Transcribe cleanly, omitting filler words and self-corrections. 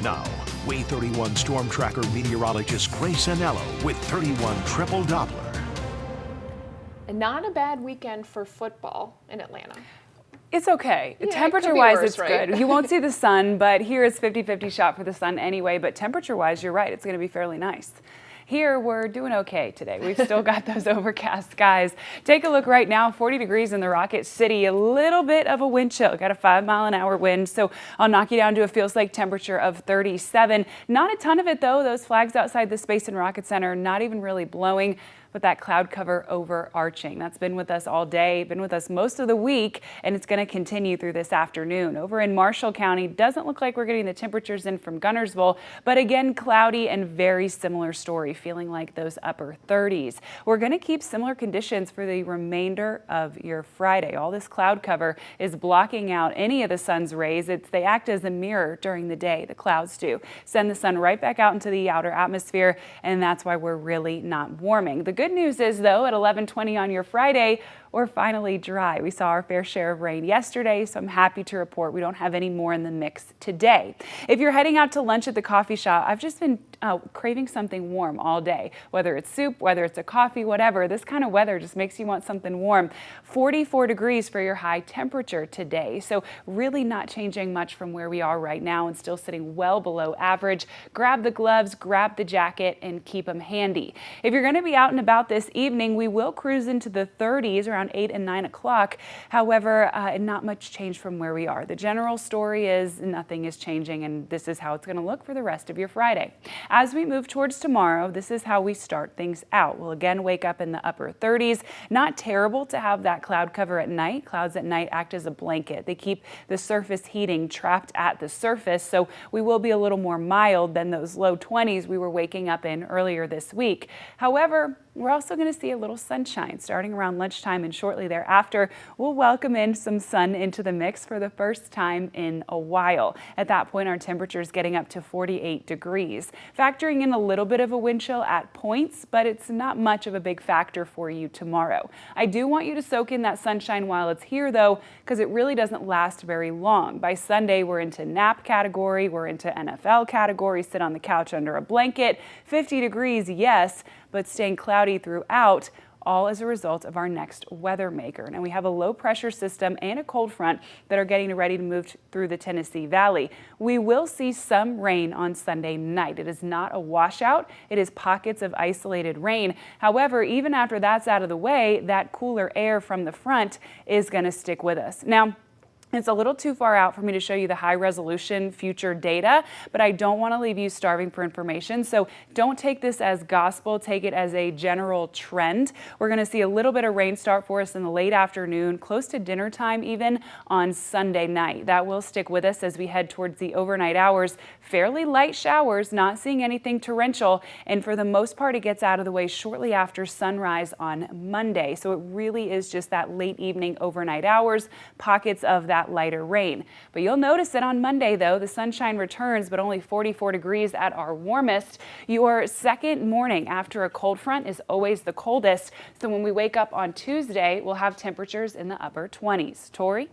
Now, Way 31 storm tracker meteorologist Grace Anello with 31 triple Doppler. Not a bad weekend for football in Atlanta. It's okay. Yeah, temperature-wise, worse, it's right? good. You won't see the sun, but here it's 50-50 shot for the sun anyway. But temperature-wise, you're right. It's going to be fairly nice. Here, we're doing okay today. We've still got those overcast skies. Take a look right now, 40 degrees in the Rocket City, a little bit of a wind chill. Got a 5-mile-an-hour wind, so I'll knock you down to a feels like temperature of 37. Not a ton of it, though. Those flags outside the Space and Rocket Center not even really blowing, but that cloud cover overarching. That's been with us all day, been with us most of the week, and it's going to continue through this afternoon. Over in Marshall County, doesn't look like we're getting the temperatures in from Guntersville, but again, cloudy and very similar story, feeling like those upper 30s. We're going to keep similar conditions for the remainder of your Friday. All this cloud cover is blocking out any of the sun's rays. They act as a mirror during the day, the clouds do. Send the sun right back out into the outer atmosphere, and that's why we're really not warming. The good news is, though, at 11:20 on your Friday, we're finally dry. We saw our fair share of rain yesterday, so I'm happy to report we don't have any more in the mix today. If you're heading out to lunch at the coffee shop, I've just been craving something warm all day, whether it's soup, whether it's a coffee, whatever. This kind of weather just makes you want something warm. 44 degrees for your high temperature today, so really not changing much from where we are right now and still sitting well below average. Grab the gloves, grab the jacket, and keep them handy. If you're going to be out and about this evening, we will cruise into the 30s around 8 and 9 o'clock. However, not much change from where we are. The general story is nothing is changing, and this is how it's going to look for the rest of your Friday. As we move towards tomorrow, this is how we start things out. We'll again wake up in the upper 30s. Not terrible to have that cloud cover at night. Clouds at night act as a blanket. They keep the surface heating trapped at the surface, so we will be a little more mild than those low 20s we were waking up in earlier this week. However, we're also going to see a little sunshine starting around lunchtime, and shortly thereafter, we'll welcome in some sun into the mix for the first time in a while. At that point, our temperatures getting up to 48 degrees. Factoring in a little bit of a wind chill at points, but it's not much of a big factor for you tomorrow. I do want you to soak in that sunshine while it's here, though, because it really doesn't last very long. By Sunday, we're into nap category, we're into NFL category, sit on the couch under a blanket. 50 degrees, yes, but staying cloudy throughout, all as a result of our next weather maker. Now, we have a low pressure system and a cold front that are getting ready to move through the Tennessee Valley. We will see some rain on Sunday night. It is not a washout. It is pockets of isolated rain. However, even after that's out of the way, that cooler air from the front is going to stick with us. Now, it's a little too far out for me to show you the high resolution future data, but I don't want to leave you starving for information. So don't take this as gospel, take it as a general trend. We're going to see a little bit of rain start for us in the late afternoon, close to dinner time even on Sunday night. That will stick with us as we head towards the overnight hours. Fairly light showers, not seeing anything torrential, and for the most part it gets out of the way shortly after sunrise on Monday. So it really is just that late evening overnight hours, pockets of that lighter rain. But you'll notice that on Monday, though, the sunshine returns, but only 44 degrees at our warmest. Your second morning after a cold front is always the coldest. So when we wake up on Tuesday, we'll have temperatures in the upper 20s. Tori?